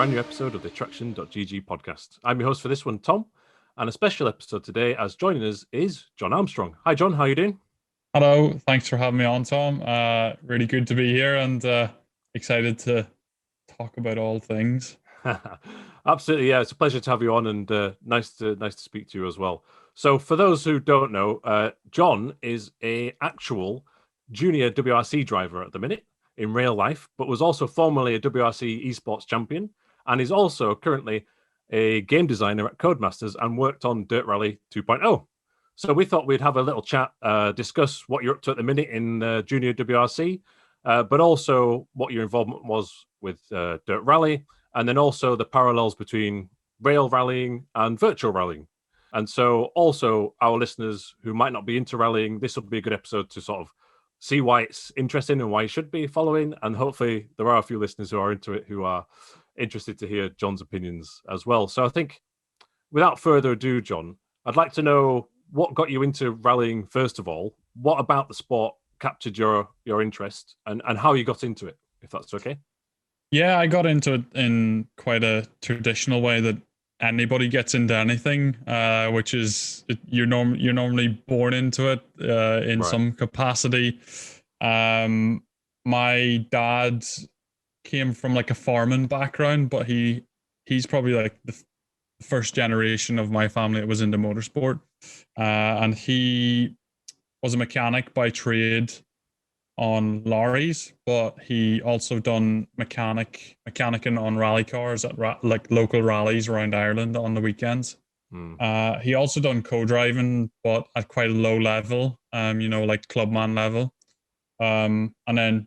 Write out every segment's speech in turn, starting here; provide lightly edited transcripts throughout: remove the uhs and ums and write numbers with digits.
brand new episode of the TraxionGG podcast. I'm your host for this one, Tom, and a special episode today as joining us is Jon Armstrong. Hi, Jon. How are you doing? Hello. Thanks for having me on, Tom. Really good to be here and excited to talk about all things. Absolutely, yeah. It's a pleasure to have you on, and nice to speak to you as well. So, for those who don't know, Jon is a actual junior WRC driver at the minute in real life, but was also formerly a WRC esports champion, and is also currently a game designer at Codemasters and worked on DiRT Rally 2.0. So we thought we'd have a little chat, discuss what you're up to at the minute in junior WRC, but also what your involvement was with DiRT Rally, and then also the parallels between rail rallying and virtual rallying. And so also our listeners who might not be into rallying, this will be a good episode to sort of see why it's interesting and why you should be following. And hopefully there are a few listeners who are into it who are interested to hear Jon's opinions as well. So I think without further ado, Jon, I'd like to know what got you into rallying first of all. What about the sport captured your interest and how you got into it, if that's okay? Yeah, I got into it in quite a traditional way that anybody gets into anything, which is you're normally born into it in some capacity. My dad came from like a farming background, but he's probably like the first generation of my family that was into motorsport, and he was a mechanic by trade on lorries, but he also done mechanicking on rally cars at like local rallies around Ireland on the weekends. He also done co-driving, but at quite a low level, like clubman level. And then,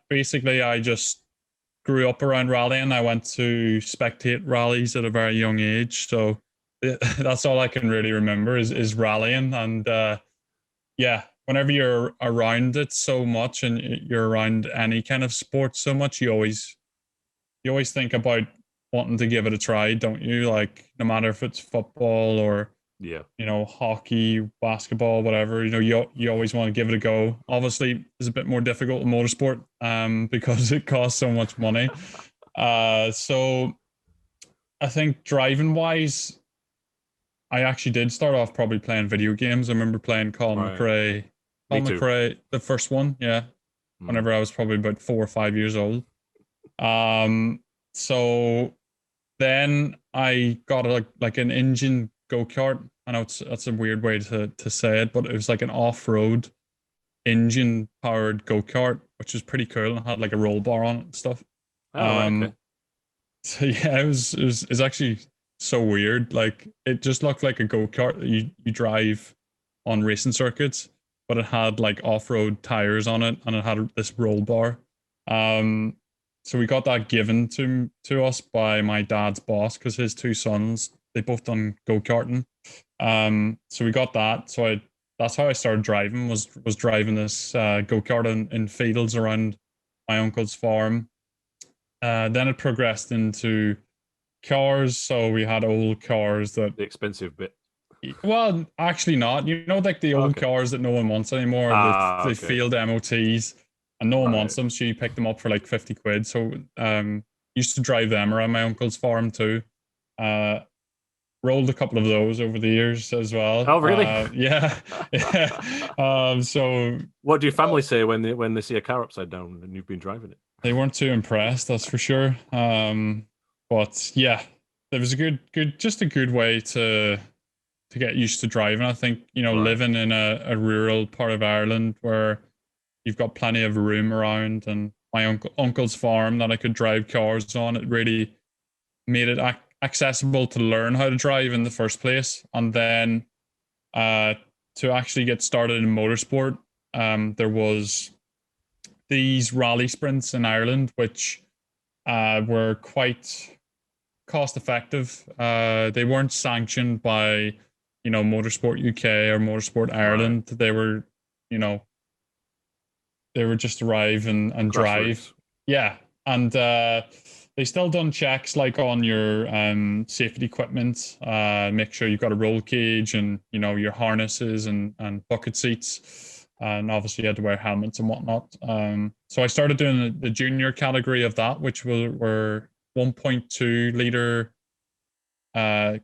basically I just grew up around rallying. I went to spectate rallies at a very young age. So that's all I can really remember is rallying. And whenever you're around it so much and you're around any kind of sport so much, you always think about wanting to give it a try, don't you? Like no matter if it's football or hockey, basketball, whatever, you always want to give it a go. Obviously, it's a bit more difficult in motorsport because it costs so much money. So I think driving wise, I actually did start off probably playing video games. I remember playing Colin McRae, the first one, whenever I was probably about 4 or 5 years old. So then I got like an engine go-kart. I know that's a weird way to say it, but it was like an off-road engine-powered go-kart, which was pretty cool and had like a roll bar on it and stuff. So yeah, it was actually so weird. Like it just looked like a go-kart that you drive on racing circuits, but it had like off-road tires on it and it had this roll bar. So we got that given to us by my dad's boss because his two sons, they both done go-karting. So we got that. So that's how I started driving, was driving this go-kart in fields around my uncle's farm. Then it progressed into cars. So we had old cars that... The expensive bit. Well, actually not. Like the old cars that no one wants anymore. The field MOTs. And no one wants them, so you pick them up for like 50 quid. So used to drive them around my uncle's farm too. Rolled a couple of those over the years as well. Oh, really? Yeah. So what do your family say when they see a car upside down and you've been driving it? They weren't too impressed, that's for sure. But yeah, it was a good way to get used to driving. I think, living in a rural part of Ireland where you've got plenty of room around, and my uncle's farm that I could drive cars on, it really made it accessible to learn how to drive in the first place. And then to actually get started in motorsport, there was these rally sprints in Ireland, which were quite cost effective. They weren't sanctioned by, Motorsport UK or Motorsport Ireland. They were, they were just arrive and drive. Yeah. And they still done checks like on your safety equipment, make sure you've got a roll cage and, your harnesses and bucket seats. And obviously you had to wear helmets and whatnot. So I started doing the junior category of that, which were 1.2 liter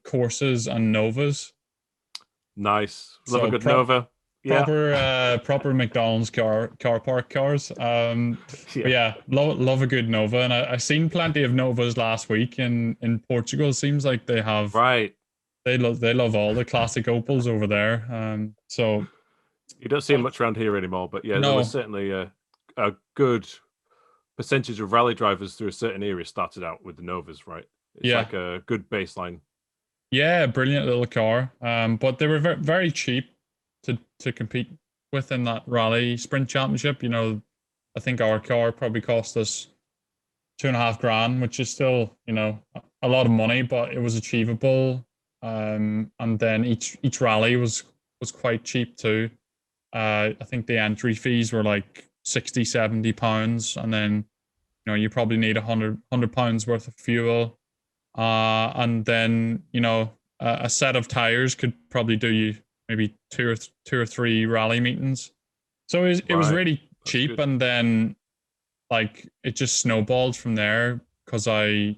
Corsas and Novas. Nice. Love So a good Nova. Yeah. Proper McDonald's car park cars. Yeah. But yeah, love a good Nova, and I seen plenty of Novas last week in Portugal. It seems like they have Right. they love all the classic Opels over there. So You don't see them much around here anymore, but yeah, there was no, certainly a good percentage of rally drivers through a certain area started out with the Novas, right? It's yeah, like a good baseline. yeah, brilliant little car. But they were very cheap to compete with in that rally sprint championship. You know, I think our car probably cost us $2.5 grand, which is still, you know, a lot of money, but it was achievable. And then each rally was quite cheap too. I think the entry fees were like 60, 70 pounds, and then you know you probably need 100 pounds worth of fuel. And then you know a set of tires could probably do you maybe two or three rally meetings. So it was Right. really That's cheap, good. and then like it just snowballed from there because I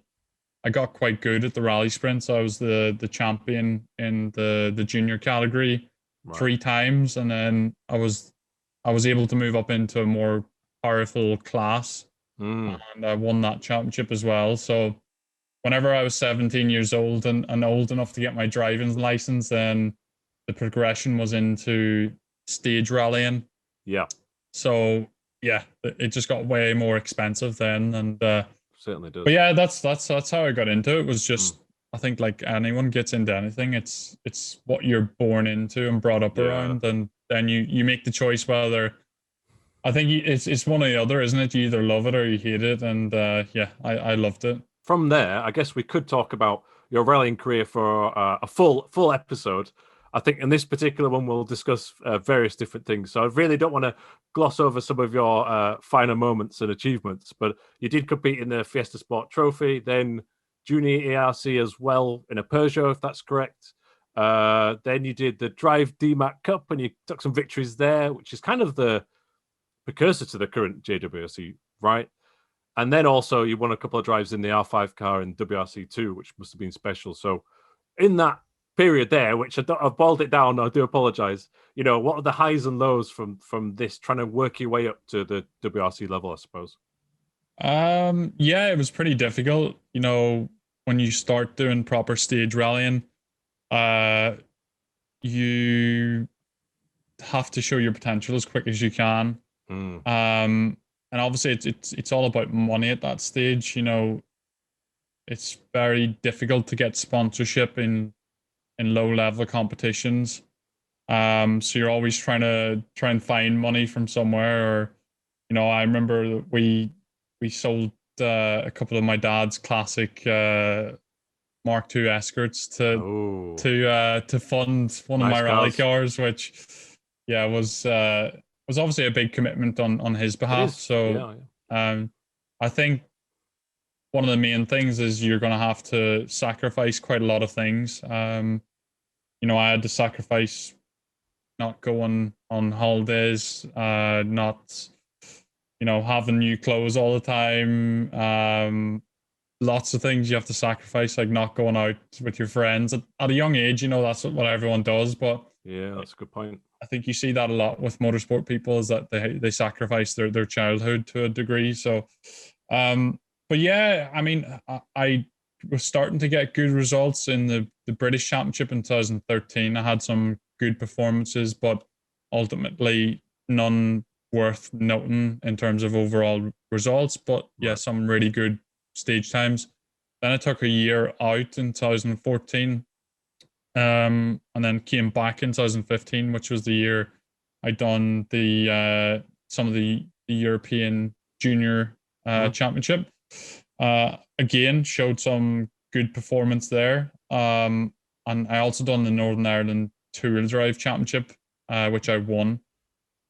got quite good at the rally sprints. I was the champion in the junior category Right. 3 times, and then I was able to move up into a more powerful class, Mm. and I won that championship as well. So whenever I was 17 years old and old enough to get my driving license, then the progression was into stage rallying. Yeah. So yeah, it just got way more expensive then, and Certainly does. but yeah, that's how I got into it. It was just I think like anyone gets into anything, it's what you're born into and brought up around, and then you make the choice whether. I think it's one or the other, isn't it? You either love it or you hate it, and yeah, I loved it. From there, I guess we could talk about your rallying career for a full episode. I think in this particular one, we'll discuss various different things. So I really don't want to gloss over some of your finer moments and achievements, but you did compete in the Fiesta Sport Trophy, then Junior ARC as well in a Peugeot, if that's correct. Then you did the Drive DMACK Cup, and you took some victories there, which is kind of the precursor to the current JWRC, right? And then also you won a couple of drives in the R5 car in WRC2, which must have been special. So in that period there, which I've boiled it down, I do apologize. You know, what are the highs and lows from this, trying to work your way up to the WRC level, I suppose? Yeah, it was pretty difficult. You know, when you start doing proper stage rallying, you have to show your potential as quick as you can. And obviously it's all about money at that stage. You know, it's very difficult to get sponsorship in low level competitions. So you're always trying and find money from somewhere. Or, you know, I remember we sold a couple of my dad's classic Mark II Escorts to fund one of my rally cars, which yeah was obviously a big commitment on his behalf. So I think one of the main things is you're going to have to sacrifice quite a lot of things. You know, I had to sacrifice not going on holidays, not, you know, having new clothes all the time. Lots of things you have to sacrifice, like not going out with your friends at a young age. You know, that's what everyone does. But yeah, that's a good point. I think you see that a lot with motorsport people, is that they sacrifice their childhood to a degree. So, but yeah, I mean, I was starting to get good results in the British Championship in 2013. I had some good performances, but ultimately none worth noting in terms of overall results. But yeah, some really good stage times. Then I took a year out in 2014. And then came back in 2015, which was the year I'd done the some of the European Junior Championship. Again, showed some good performance there. And I also done the Northern Ireland Two-Wheel Drive Championship, which I won.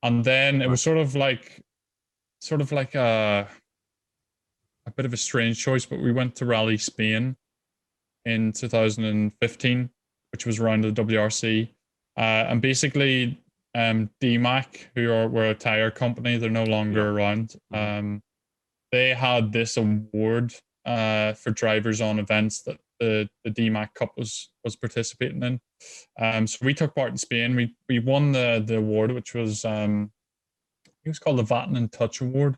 And then it was sort of like a bit of a strange choice, but we went to Rally Spain in 2015, which was around the WRC. And basically, DMACK, were a tire company, they're no longer around. They had this award for drivers on events that the DMACK Cup was participating in. So we took part in Spain. We won the award, which was it was called the Vatanen Touch Award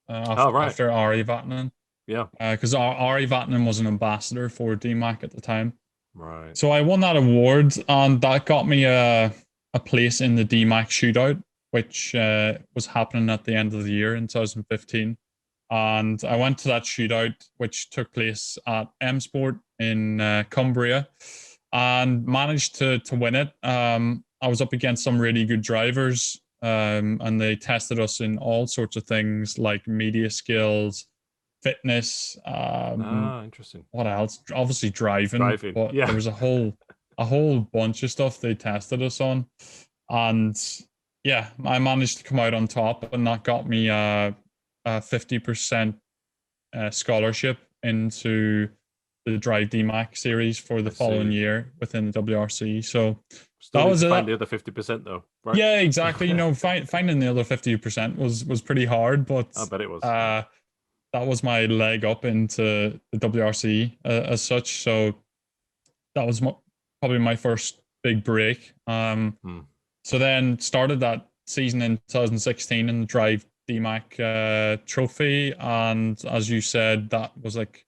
after Ari Vatanen. Yeah. Because Ari Vatanen was an ambassador for DMACK at the time. Right. So I won that award, and that got me a place in the DMACK shootout, which was happening at the end of the year in 2015. And I went to that shootout, which took place at M Sport in Cumbria, and managed to win it. I was up against some really good drivers, and they tested us in all sorts of things like media skills, fitness. Interesting. What else? Obviously driving. But yeah. There was a whole bunch of stuff they tested us on, and yeah, I managed to come out on top, and that got me a 50% scholarship into the Drive DMACK series for the following year within the WRC. So still that was find the other 50% though, right? Yeah, exactly. Finding the other 50% was pretty hard, but I bet it was. That was my leg up into the WRC as such. So that was probably my first big break. So then started that season in 2016 in the Drive DMACK trophy, and as you said, that was like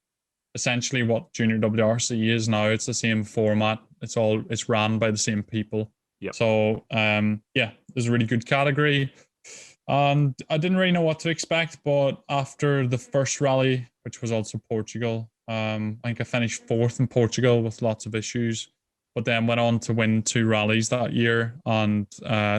essentially what Junior WRC is now. It's the same format. It's ran by the same people. Yep. So there's a really good category. And I didn't really know what to expect, but after the first rally, which was also Portugal, I think I finished 4th in Portugal with lots of issues, but then went on to win 2 rallies that year. And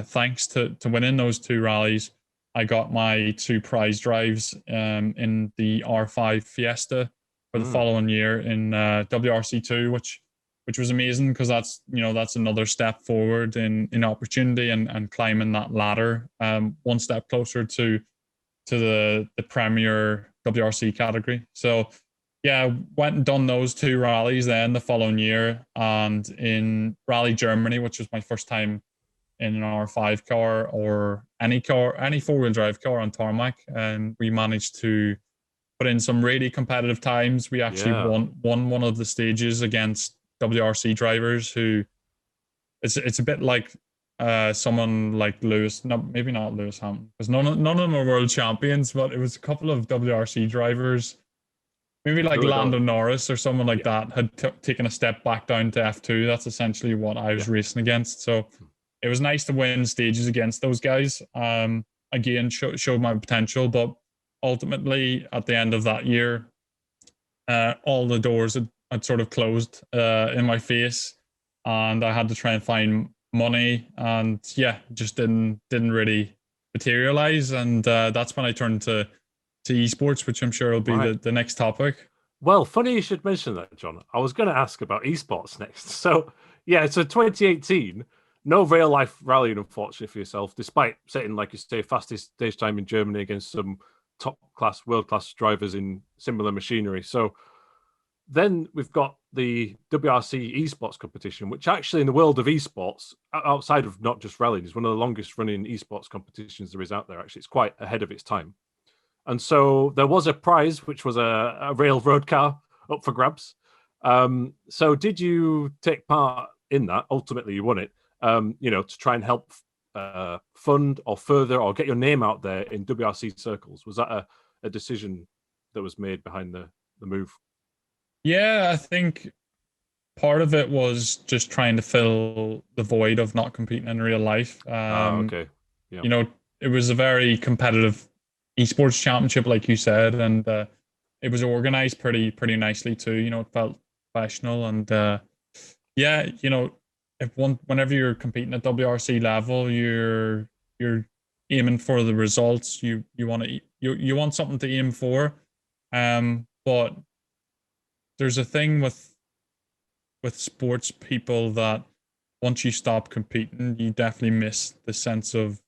thanks to winning those 2 rallies, I got my 2 prize drives in the R5 Fiesta for the following year in WRC2, which was amazing, because that's another step forward in opportunity and climbing that ladder one step closer to the premier WRC category. So yeah, went and done those 2 rallies then the following year, and in Rally Germany, which was my first time in an R5 car or any 4-wheel drive car on tarmac, and we managed to put in some really competitive times. We actually won one of the stages against WRC drivers who it's a bit like someone like Lewis, maybe not Lewis Hamilton, because none of them are world champions, but it was a couple of WRC drivers, maybe like Lando Norris or someone like that, had taken a step back down to F2. That's essentially what I was racing against. So it was nice to win stages against those guys. Again, showed my potential, but ultimately at the end of that year, all the doors had sort of closed in my face, and I had to try and find money, and just didn't really materialize. And that's when I turned to esports, which I'm sure will be the next topic. Well, funny you should mention that, John. I was going to ask about esports next. So 2018, no real life rallying, unfortunately, for yourself, despite setting, like you say, fastest stage time in Germany against some top class, world class drivers in similar machinery. So then we've got the WRC esports competition, which actually in the world of esports, outside of not just rallying, is one of the longest running esports competitions there is out there. Actually, it's quite ahead of its time. And so there was a prize, which was a railroad car up for grabs. So did you take part in that? Ultimately, you won it, to try and help fund or further or get your name out there in WRC circles. Was that a decision that was made behind the move? Yeah, I think part of it was just trying to fill the void of not competing in real life. Okay. Yeah. It was a very competitive esports championship, like you said, and it was organized pretty nicely too. It felt professional, and whenever you're competing at WRC level, you're aiming for the results. You want something to aim for, but there's a thing with sports people that once you stop competing, you definitely miss the sense of,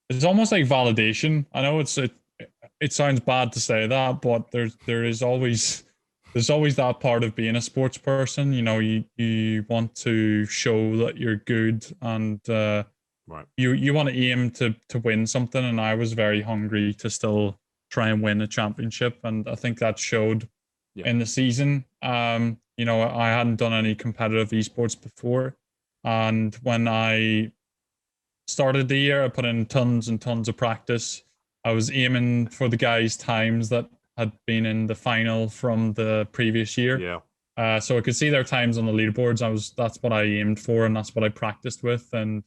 it's almost like validation. I know it sounds bad to say that, but there's always that part of being a sports person. You want to show that you're good, and you want to aim to win something. And I was very hungry to still try and win a championship, and I think that showed in the season. You know, I hadn't done any competitive esports before, and when I started the year, I put in tons and tons of practice. I was aiming for the guys' times that had been in the final from the previous year. Yeah. So I could see their times on the leaderboards. That's what I aimed for, and that's what I practiced with. And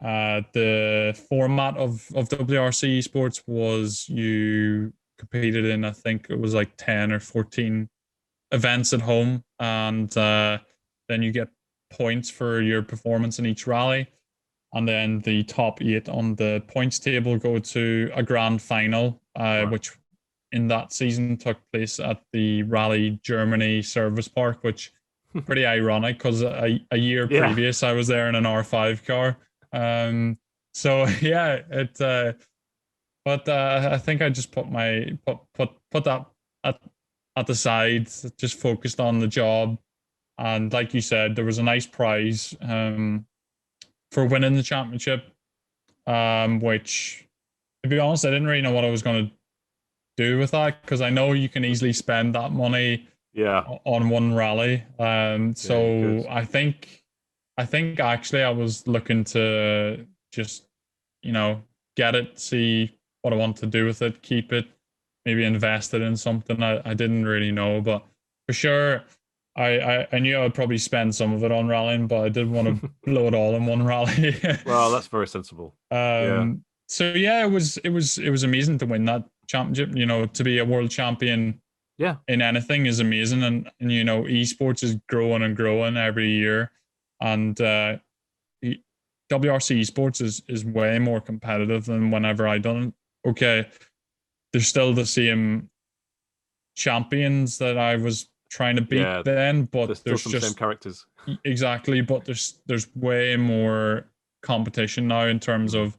the format of WRC esports was you competed in, I think it was like 10 or 14 events at home, and then you get points for your performance in each rally. And then the top 8 on the points table go to a grand final, which in that season took place at the Rally Germany Service Park, which pretty ironic because a year previous I was there in an R5 car. So yeah, but I think I just put that at the side, just focused on the job. And like you said, there was a nice prize for winning the championship, which, to be honest, I didn't really know what I was going to do with that, because I know you can easily spend that money on one rally. So I think actually I was looking to just, you know, get it, see what I want to do with it, keep it, maybe invest it in something. I didn't really know, but for sure I knew I would probably spend some of it on rallying, but I didn't want to blow it all in one rally. Well, that's very sensible. So yeah, it was amazing to win that championship. You know, to be a world champion in anything is amazing, and you know, esports is growing and growing every year, and WRC esports is way more competitive than whenever I done it. Okay, there's still the same champions that I was trying to beat then, but there's some just same characters. Exactly, but there's way more competition now in terms of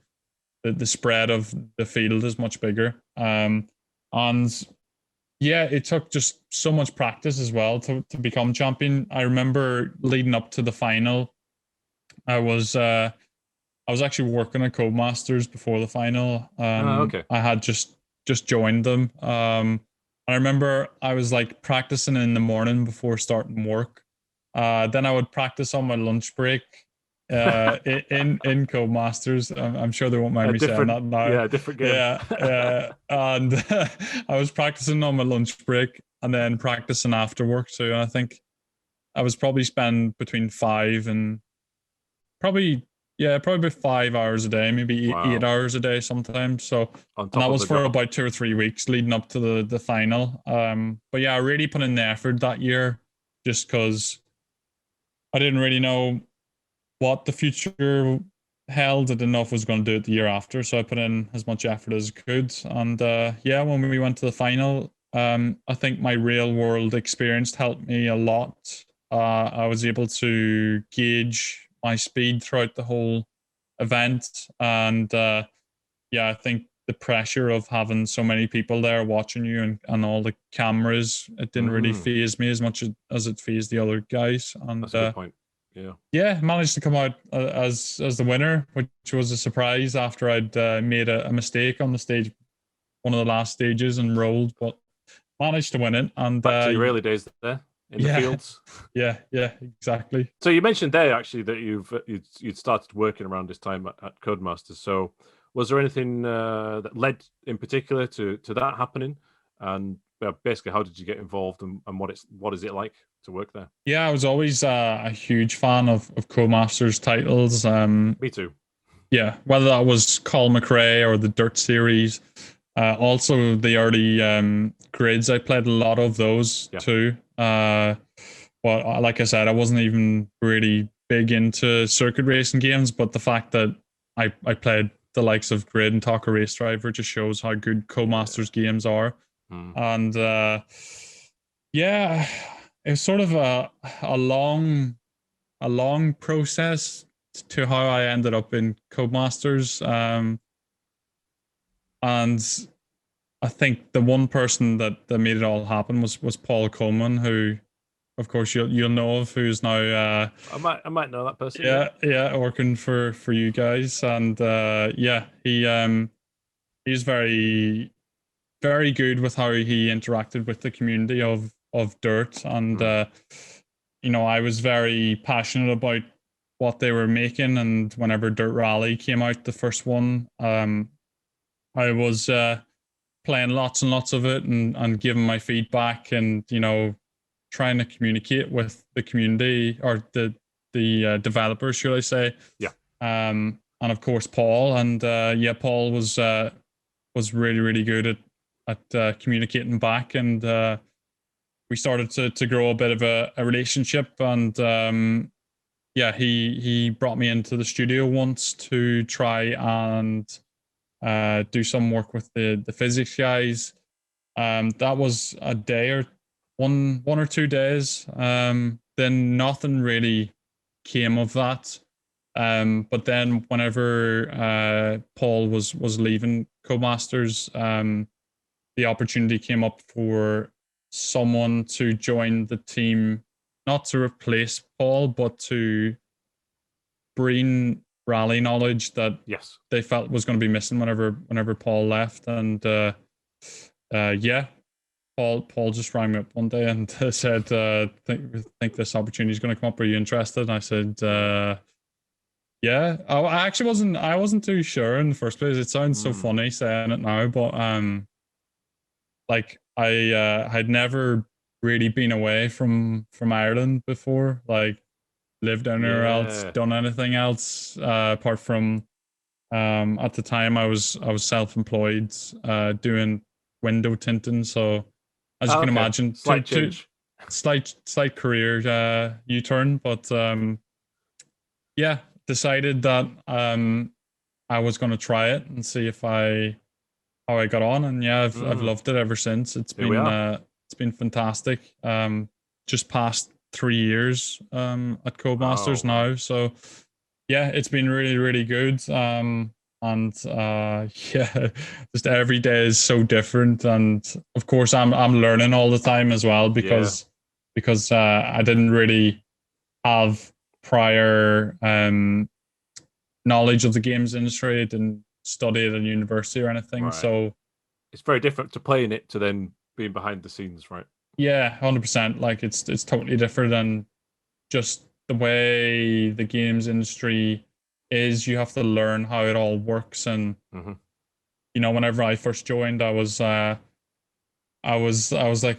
the spread of the field is much bigger. And yeah, it took just so much practice as well to become champion. I remember leading up to the final, I was actually working at Codemasters before the final. I had just joined them. I remember I was like practicing in the morning before starting work. Then I would practice on my lunch break in Codemasters. I'm sure they won't mind me saying that now. Yeah, different game. Yeah, and I was practicing on my lunch break and then practicing after work too. And I think I was probably spend between 5 and probably about 5 hours a day, maybe 8 hours a day sometimes. So, and that was for about 2 or 3 weeks leading up to the final. But yeah, I really put in the effort that year, just because I didn't really know what the future held. I didn't know if I was going to do it the year after, so I put in as much effort as I could. And yeah, when we went to the final, I think my real world experience helped me a lot. I was able to gauge my speed throughout the whole event, and yeah, I think the pressure of having so many people there watching you and all the cameras, it didn't really faze me as much as it fazed the other guys. And that's a good point. Yeah, managed to come out as the winner, which was a surprise after I'd made a mistake on the stage, one of the last stages, and rolled, but managed to win it. And back to your early days there in the fields. Yeah, exactly. So you mentioned there actually that you'd started working around this time at Codemasters. So was there anything that led in particular to that happening? And basically, how did you get involved, and what is it like to work there? Yeah, I was always a huge fan of Codemasters titles. Me too. Yeah, whether that was Colin McRae or the Dirt series. Also, the early grids, I played a lot of those too. But like I said, I wasn't even really big into circuit racing games, but the fact that I played the likes of Grid and Talker Race Driver just shows how good Codemasters games are. And yeah, it was sort of a long process to how I ended up in Codemasters. And I think the one person that made it all happen was Paul Coleman, who, of course, you'll know of, who's now I might know that person. Yeah, working for you guys. And yeah, he's very, very good with how he interacted with the community of DiRT, and you know, I was very passionate about what they were making, and whenever DiRT Rally came out, the first one, I was playing lots and lots of it, and giving my feedback, and you know, trying to communicate with the community, or the developers, should I say? Yeah. And of course Paul, and yeah, Paul was really, really good at communicating back, and we started to grow a bit of a relationship, and yeah, he brought me into the studio once to try and do some work with the physics guys. That was a day or one or 2 days. Then nothing really came of that. But then whenever Paul was leaving Codemasters, the opportunity came up for someone to join the team, not to replace Paul, but to bring rally knowledge that they felt was going to be missing whenever Paul left. And yeah, Paul just rang me up one day and said, think this opportunity is going to come up. Are you interested? And I said, yeah. I wasn't too sure in the first place. It sounds so funny saying it now, but like I had never really been away from Ireland before, like lived anywhere else, done anything else apart from at the time I was self-employed doing window tinting. So as you can imagine, slight career U-turn, but yeah, decided that I was going to try it and see how I got on, and yeah, I've loved it ever since. It's been fantastic. Just past 3 years at Codemasters now, so yeah, it's been really, really good. And yeah, just every day is so different, and of course I'm learning all the time as well, because I didn't really have prior knowledge of the games industry. I didn't study at a university or anything, so it's very different to playing it to then being behind the scenes, right? Yeah, 100%. Like it's totally different, and just the way the games industry is, you have to learn how it all works. And you know, whenever I first joined, I was like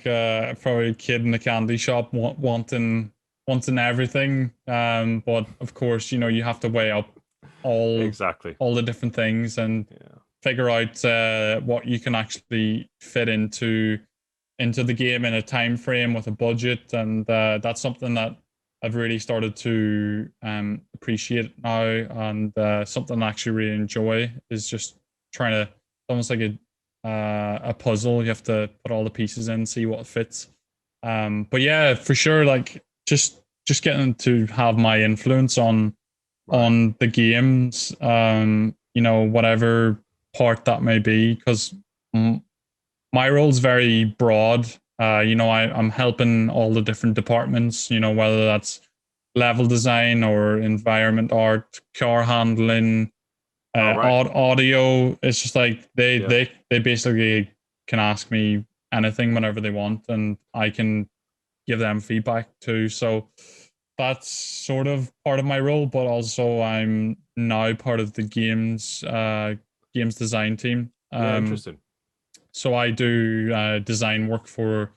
probably a kid in a candy shop wanting everything. But of course, you know, you have to weigh up all the different things and figure out what you can actually fit into the game in a time frame with a budget. And that's something that I've really started to appreciate now, and something I actually really enjoy is just trying to, almost like a puzzle. You have to put all the pieces in, see what fits. But yeah, for sure, like just getting to have my influence on the games, you know, whatever part that may be, because my role's very broad. You know, I'm helping all the different departments, you know, whether that's level design or environment art, car handling, audio. It's just like they basically can ask me anything whenever they want, and I can give them feedback too. So that's sort of part of my role, but also I'm now part of the games design team. Interesting. So I do design work for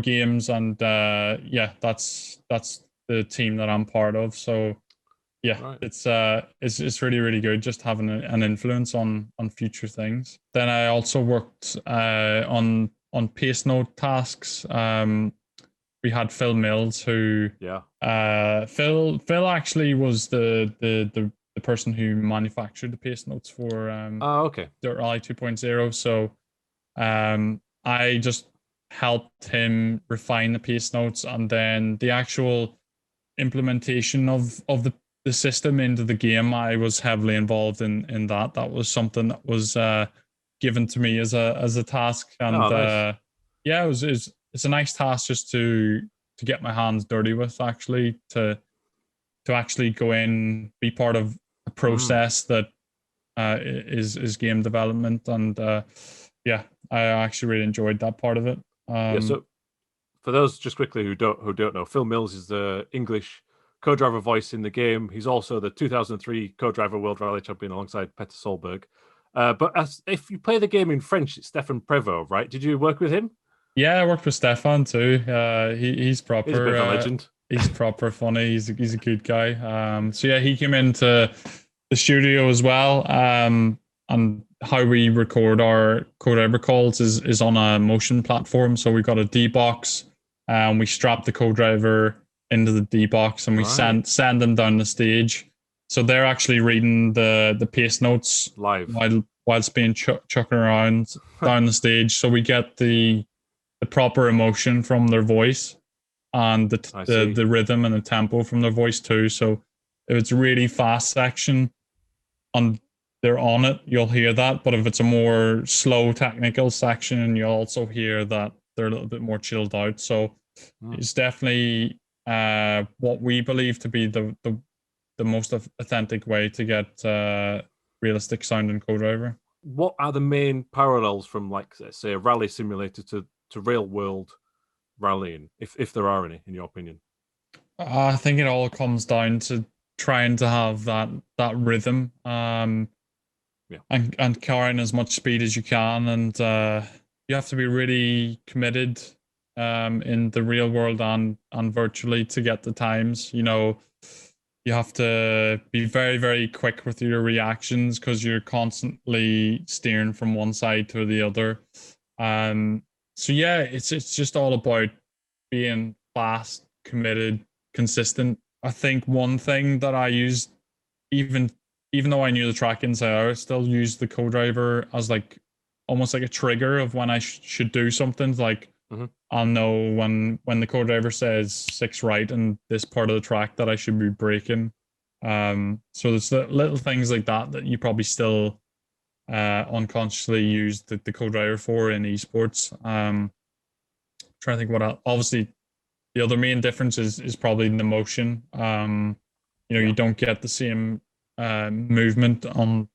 games, and yeah, that's the team that I'm part of. So yeah, it's really, really good just having an influence on future things. Then I also worked on pace note tasks. We had Phil Mills, who Phil actually was the person who manufactured the pace notes for DiRT Rally 2.0. So I just helped him refine the pace notes, and then the actual implementation of the system into the game, I was heavily involved in that. That was something that was given to me as a task, and nice. Yeah, it's a nice task just to get my hands dirty with, actually, to actually go in, be part of a process that is game development. And yeah, I actually really enjoyed that part of it. Yeah, so for those just quickly who don't know, Phil Mills is the English co-driver voice in the game. He's also the 2003 co-driver World Rally Champion alongside Petter Solberg. But if you play the game in French, it's Stefan Prévost, right? Did you work with him? Yeah, I worked with Stefan too. He's proper. He's a bit of a legend. He's proper funny. He's a good guy. So yeah, he came into the studio as well. And how we record our co-driver calls is on a motion platform. So we got a D box, and we strap the co-driver into the D box, and we send them down the stage. So they're actually reading the pace notes live whilst being chucking around down the stage. So we get the proper emotion from their voice, and the rhythm and the tempo from their voice too. So if it's a really fast section and they're on it, you'll hear that. But if it's a more slow technical section, you'll also hear that they're a little bit more chilled out. So it's definitely what we believe to be the most authentic way to get realistic sounding co-driver. What are the main parallels from, like, say, a rally simulator to real world rallying, if there are any, in your opinion? I think it all comes down to trying to have that rhythm, and carrying as much speed as you can, and you have to be really committed in the real world and virtually to get the times. You have to be very, very quick with your reactions because you're constantly steering from one side to the other. So yeah, it's just all about being fast, committed, consistent. I think one thing that I used, even though I knew the track inside out, I still used the co-driver as like almost like a trigger of when I should do something. Like I'll know when the co-driver says 6 right in this part of the track that I should be braking. So there's little things like that you probably still unconsciously use the co-driver for in esports. Trying to think what else. Obviously, the other main difference is probably the motion. You don't get the same movement on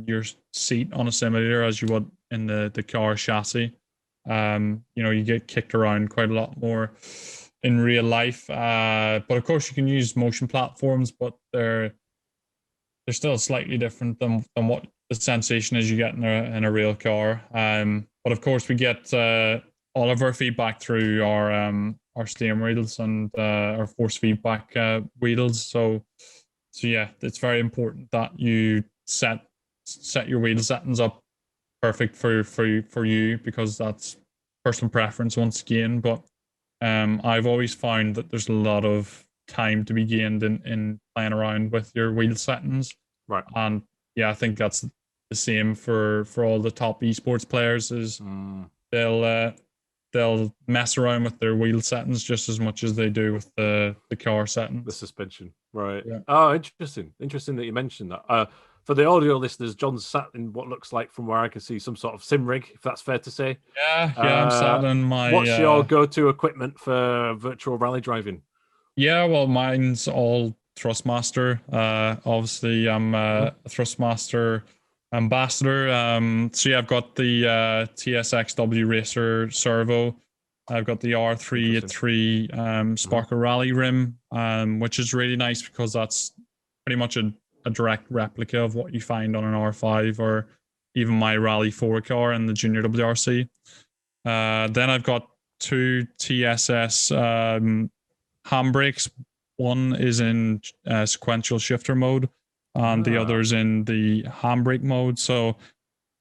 your seat on a simulator as you would in the car chassis. You get kicked around quite a lot more in real life. But of course you can use motion platforms, but they're still slightly different than what the sensation is you get in a real car. But of course we get all of our feedback through our steering wheels and our force feedback wheels. So yeah, it's very important that you set your wheel settings up perfect for you, because that's personal preference once again. But I've always found that there's a lot of time to be gained in playing around with your wheel settings. Right. And yeah, I think that's the same for all the top esports players. Is they'll mess around with their wheel settings just as much as they do with the car settings. The suspension. Right. Yeah. Oh, interesting. Interesting that you mentioned that. For the audio listeners, John's sat in what looks like, from where I can see, some sort of sim rig, if that's fair to say. Yeah, I'm sat in my... What's your go-to equipment for virtual rally driving? Yeah, well, mine's all Thrustmaster. Obviously, I'm a Thrustmaster ambassador. So yeah, I've got the TSXW Racer servo. I've got the R383 Sparker Rally rim, which is really nice because that's pretty much a direct replica of what you find on an R5 or even my Rally 4 car in the Junior WRC. Then I've got 2 TSS handbrakes. One is in sequential shifter mode, and the other's in the handbrake mode. So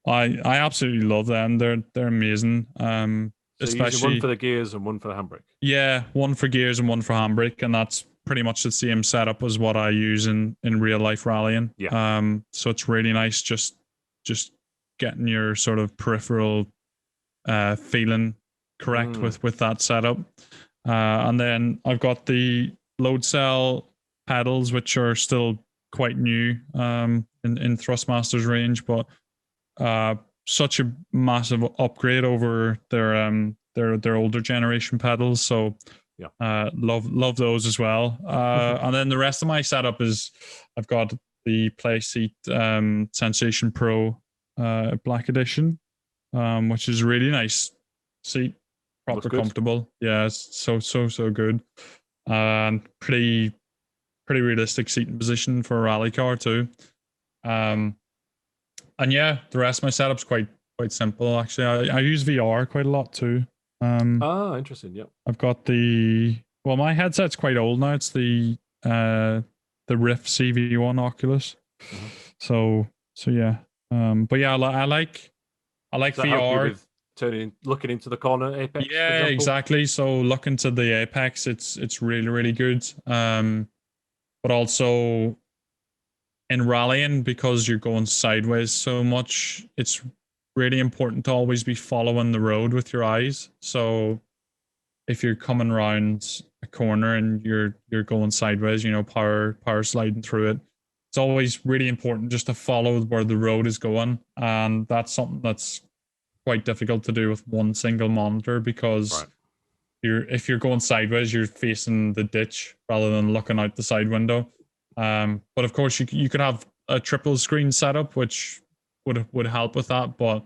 I absolutely love them. They're amazing. So especially one for the gears and one for the handbrake. Yeah, one for gears and one for handbrake, and that's pretty much the same setup as what I use in real life rallying. Yeah. So it's really nice just getting your sort of peripheral feeling correct with that setup. And then I've got the load cell pedals, which are still quite new in Thrustmaster's range, but such a massive upgrade over their older generation pedals. So love those as well. And then the rest of my setup is I've got the Playseat Sensation Pro Black Edition, which is a really nice seat. proper comfortable. Yeah, it's so good, and pretty realistic seating position for a rally car too. And yeah, the rest of my setup's quite simple actually. I use VR quite a lot too. Interesting. Yeah, I've got my headset's quite old now. It's the Rift CV1 Oculus. So yeah. But yeah, I like Does that help you VR. with looking into the corner apex? Yeah, exactly. So looking to the apex, it's really good. But also in rallying, because you're going sideways so much, it's really important to always be following the road with your eyes. So if you're coming around a corner and you're going sideways, you know, power sliding through it, it's always really important just to follow where the road is going. And that's something that's quite difficult to do with one single monitor, because if you're going sideways, you're facing the ditch rather than looking out the side window. But of course, you could have a triple screen setup, which would help with that. But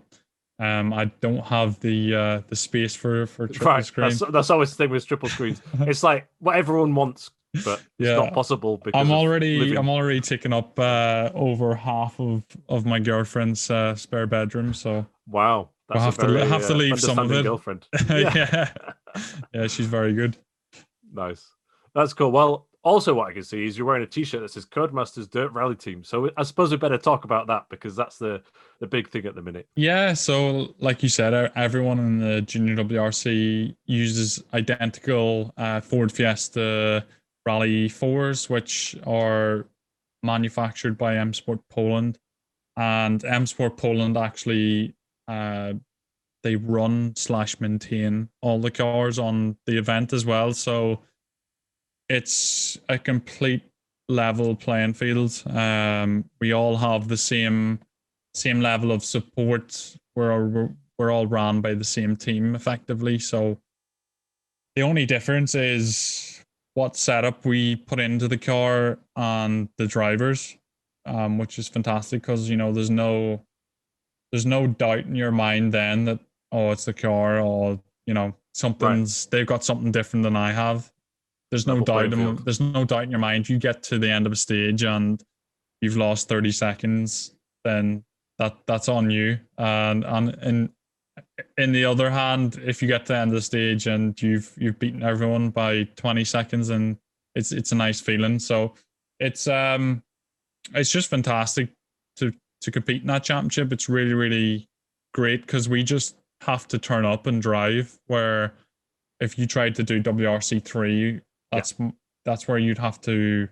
I don't have the space for triple screen. That's always the thing with triple screens. It's like what everyone wants, but it's not possible because I'm already taking up over half of my girlfriend's spare bedroom. So wow, we'll have to leave some of it. Girlfriend. Yeah, she's very good. Nice, that's cool. Well, also what I can see is you're wearing a T-shirt that says Codemasters DiRT Rally Team. So I suppose we better talk about that, because that's the big thing at the minute. Yeah, so like you said, everyone in the Junior WRC uses identical Ford Fiesta Rally 4s, which are manufactured by M Sport Poland. And M Sport Poland actually they run/maintain all the cars on the event as well. So it's a complete level playing field. We all have the same level of support. We're all run by the same team effectively. So the only difference is what setup we put into the car and the drivers, which is fantastic, because you know there's no doubt in your mind then that, oh, it's the car, or you know they've got something different than I have. There's no doubt in your mind. You get to the end of a stage and you've lost 30 seconds, then that's on you. And in the other hand, if you get to the end of the stage and you've beaten everyone by 20 seconds, and it's a nice feeling. So it's just fantastic to compete in that championship. It's really great, because we just have to turn up and drive, where if you tried to do WRC 3, that's where you'd have to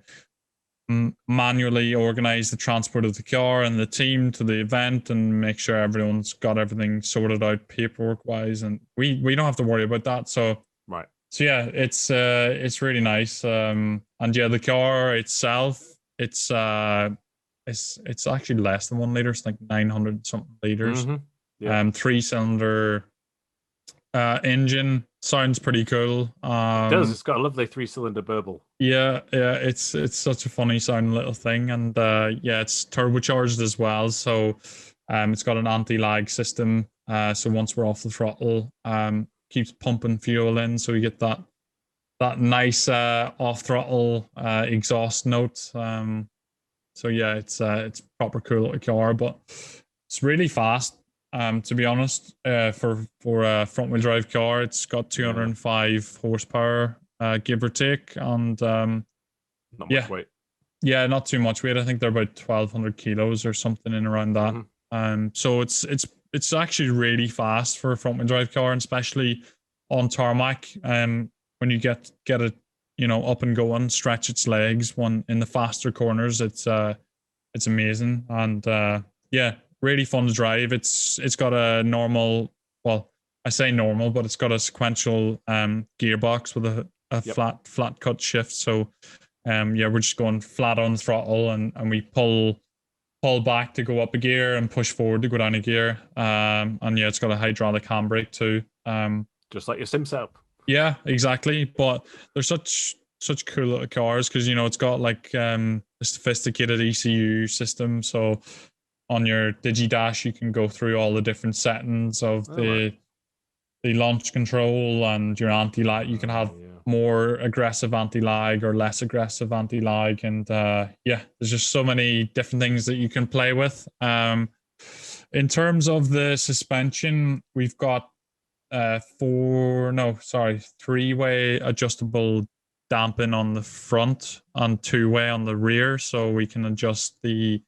manually organize the transport of the car and the team to the event and make sure everyone's got everything sorted out paperwork wise, and we don't have to worry about that. So yeah, it's really nice. And yeah, the car itself, it's actually less than 1 liter. It's like 900 something liters. 3-cylinder engine. Sounds pretty cool. It does. It's got a lovely 3-cylinder Burble. Yeah. It's such a funny sounding little thing, and it's turbocharged as well. So it's got an anti-lag system. So once we're off the throttle, keeps pumping fuel in, so you get that nice off throttle exhaust note. So yeah, it's proper cool little car, but it's really fast. To be honest, for a front wheel drive car, it's got 205 horsepower, give or take, and not much weight. Yeah, not too much weight. I think they're about 1,200 kilos or something in around that. So it's actually really fast for a front wheel drive car, and especially on tarmac. When you get it, up and going, stretch its legs in the faster corners, it's amazing, and really fun to drive. It's got a normal, well, I say normal, but it's got a sequential gearbox with a flat cut shift. So we're just going flat on throttle, and we pull back to go up a gear and push forward to go down a gear. And it's got a hydraulic handbrake too. Just like your sim setup. Yeah, exactly. But they're such cool little cars, because it's got like a sophisticated ECU system. So on your DigiDash, you can go through all the different settings of the the launch control and your anti-lag. You can have more aggressive anti-lag or less aggressive anti-lag, and yeah, there's just so many different things that you can play with. In terms of the suspension, we've got three-way adjustable damping on the front and two-way on the rear, so we can adjust the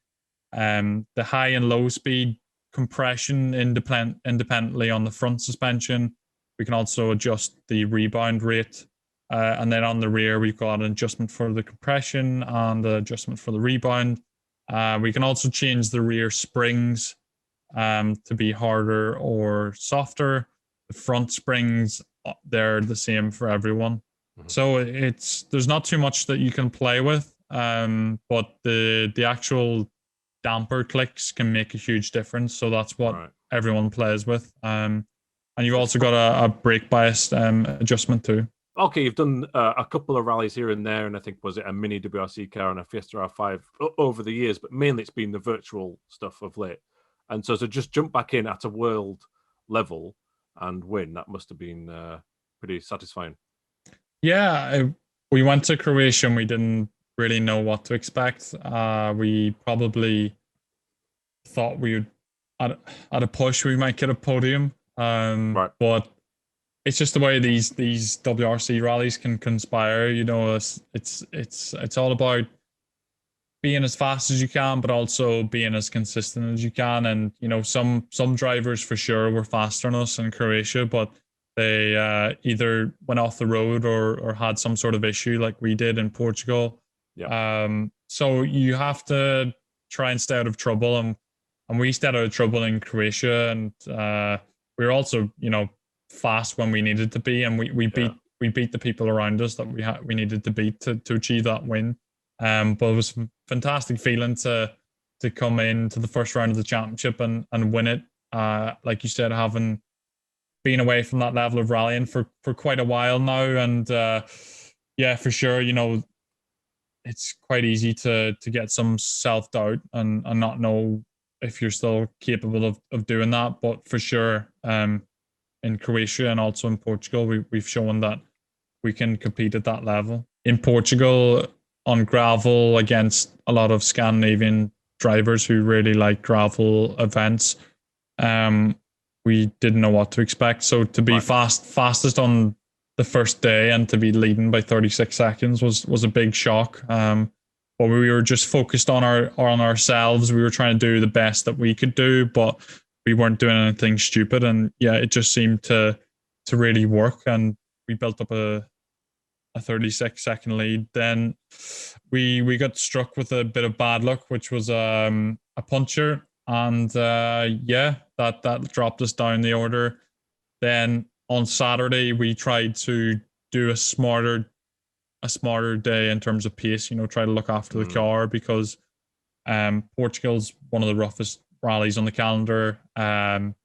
high and low speed compression independently on the front suspension. We can also adjust the rebound rate, and then on the rear we've got an adjustment for the compression and an adjustment for the rebound. We can also change the rear springs to be harder or softer. The front springs, they're the same for everyone. So there's not too much that you can play with, but the actual damper clicks can make a huge difference. So that's what everyone plays with. And you've also got a brake bias adjustment too. Okay, you've done a couple of rallies here and there, and I think, was it a mini WRC car and a Fiesta R5 over the years, but mainly it's been the virtual stuff of late. And so to just jump back in at a world level and win, that must have been pretty satisfying. Yeah, we went to Croatia and we didn't really know what to expect. We probably thought we would, at a push, we might get a podium. But it's just the way these WRC rallies can conspire. You know, it's all about being as fast as you can, but also being as consistent as you can. And you know, some drivers for sure were faster than us in Croatia, but they either went off the road or had some sort of issue like we did in Portugal. So you have to try and stay out of trouble, and we stayed out of trouble in Croatia, and we were also, you know, fast when we needed to be, and we beat the people around us that we needed to beat to achieve that win. But it was a fantastic feeling to come into the first round of the championship and win it. Like you said, having been away from that level of rallying for quite a while now, and yeah, for sure, you know, it's quite easy to get some self-doubt and not know if you're still capable of doing that. But for sure, in Croatia and also in Portugal, we've shown that we can compete at that level. In Portugal, on gravel against a lot of Scandinavian drivers who really like gravel events, we didn't know what to expect. So to be fastest on the first day and to be leading by 36 seconds was a big shock. But we were just focused on ourselves. We were trying to do the best that we could do, but we weren't doing anything stupid. And yeah, it just seemed to really work. And we built up a 36-second lead. Then we got struck with a bit of bad luck, which was a puncture, and yeah, that dropped us down the order. Then on Saturday we tried to do a smarter day in terms of pace. You know, try to look after the car, because Portugal's one of the roughest rallies on the calendar. To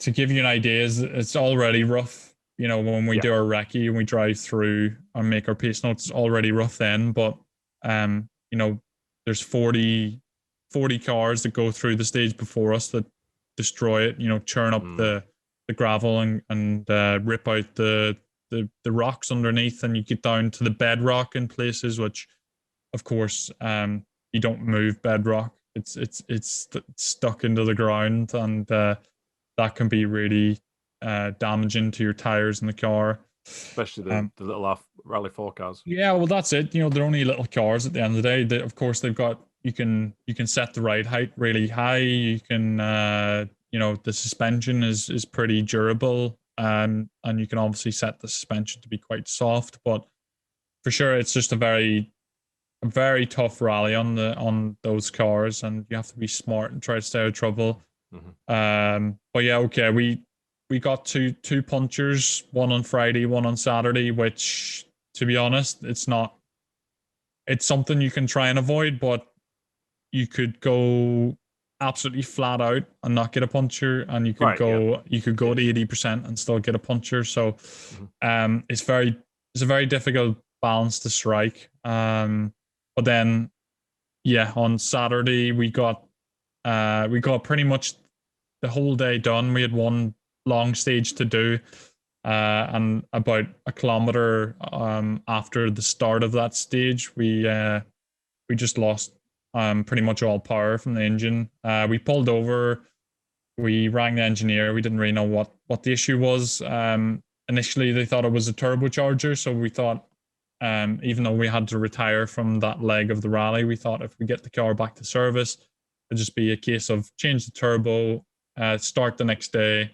give you an idea, it's already rough. You know, when we do our recce and we drive through and make our pace notes, it's already rough then. But, you know, there's 40 cars that go through the stage before us that destroy it, you know, churn up the gravel and rip out the rocks underneath. And you get down to the bedrock in places, which, of course, you don't move bedrock. It's stuck into the ground, and that can be really damaging to your tires in the car, especially the little Rally 4 cars. Yeah, well, that's it. You know, they're only little cars at the end of the day. Of course, they've got, you can set the ride height really high. You can you know, the suspension is pretty durable, and you can obviously set the suspension to be quite soft. But for sure, it's just a very tough rally on those cars, and you have to be smart and try to stay out of trouble. But yeah, okay, we got two punctures, one on Friday, one on Saturday, which, to be honest, it's something you can try and avoid, but you could go absolutely flat out and not get a puncture, and you could go to 80% and still get a puncture. So it's a very difficult balance to strike. But then yeah, on Saturday we got pretty much the whole day done. We had one long stage to do. And about a kilometer after the start of that stage, we just lost pretty much all power from the engine. We pulled over. We rang the engineer. We didn't really know what the issue was. Initially, they thought it was a turbocharger, so we thought, even though we had to retire from that leg of the rally, we thought if we get the car back to service, it'd just be a case of change the turbo, start the next day.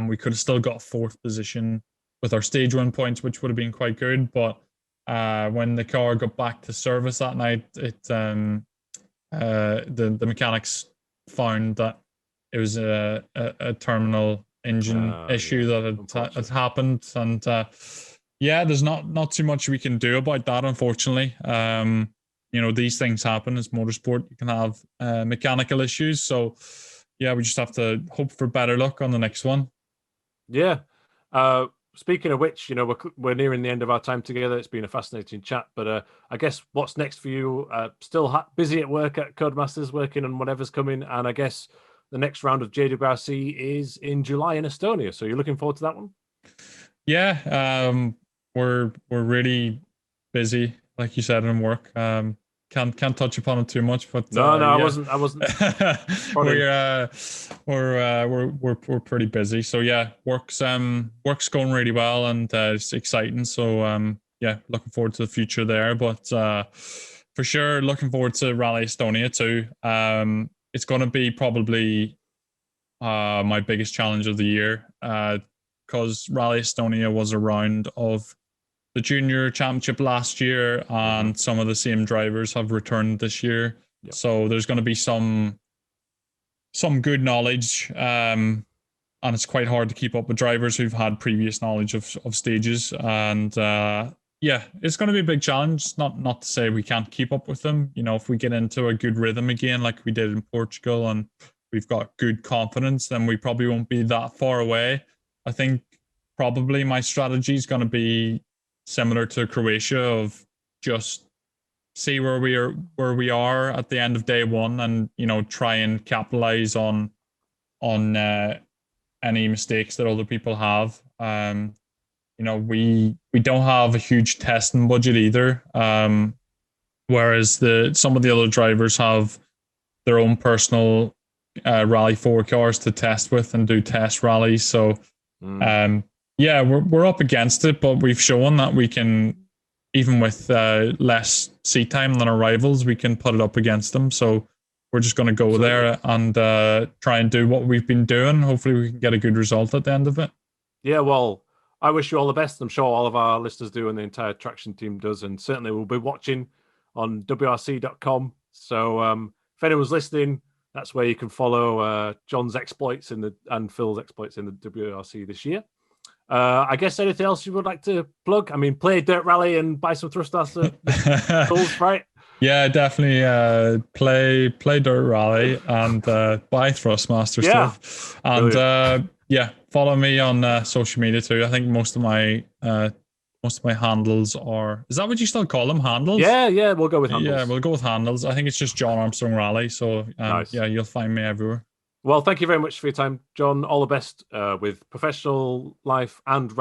We could have still got 4th position with our stage 1 points, which would have been quite good. But when the car got back to service that night, the mechanics found that it was a terminal engine issue that had happened. And there's not too much we can do about that, unfortunately. These things happen as motorsport. You can have mechanical issues. So we just have to hope for better luck on the next one. Yeah. Speaking of which, we're nearing the end of our time together. It's been a fascinating chat, but I guess what's next for you? Still busy at work at Codemasters, working on whatever's coming, and I guess the next round of JWRC is in July in Estonia. So you're looking forward to that one? Yeah, we're really busy, like you said, in work. Can't touch upon it too much, but no, I wasn't. We're pretty busy, so work's going really well, and it's exciting. So looking forward to the future there. But for sure, looking forward to Rally Estonia too. It's going to be probably my biggest challenge of the year, because Rally Estonia was a round of the junior championship last year, and some of the same drivers have returned this year. Yep. So there's going to be some good knowledge, and it's quite hard to keep up with drivers who've had previous knowledge of stages. And it's going to be a big challenge. Not to say we can't keep up with them. If we get into a good rhythm again, like we did in Portugal, and we've got good confidence, then we probably won't be that far away. I think probably my strategy is going to be similar to Croatia, of just see where we are at the end of day one, and try and capitalize on any mistakes that other people have. We don't have a huge testing budget either, whereas some of the other drivers have their own personal Rally 4 cars to test with and do test rallies. So we're up against it, but we've shown that we can, even with less seat time than our rivals, we can put it up against them. So we're just going to go there and try and do what we've been doing. Hopefully we can get a good result at the end of it. Yeah, well, I wish you all the best. I'm sure all of our listeners do, and the entire Traxion team does, and certainly we'll be watching on WRC.com. So if anyone's listening, that's where you can follow Jon's exploits and Phil's exploits in the WRC this year. I guess anything else you would like to plug? I mean, play Dirt Rally and buy some Thrustmaster tools, right? Yeah, definitely play Dirt Rally and buy Thrustmaster stuff. And follow me on social media too. I think most of my handles are... Is that what you still call them? Handles? Yeah, we'll go with handles. Yeah, we'll go with handles. I think it's just Jon Armstrong Rally. So nice. You'll find me everywhere. Well, thank you very much for your time, Jon. All the best with professional life and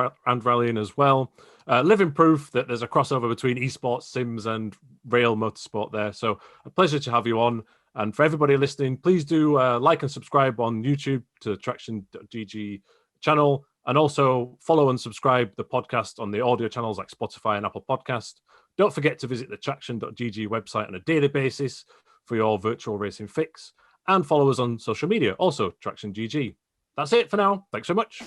rallying as well. Living proof that there's a crossover between esports, sims, and rail motorsport there. So a pleasure to have you on. And for everybody listening, please do like and subscribe on YouTube to TraxionGG channel. And also follow and subscribe the podcast on the audio channels like Spotify and Apple Podcast. Don't forget to visit the TraxionGG website on a daily basis for your virtual racing fix. And follow us on social media, also TraxionGG. That's it for now. Thanks so much.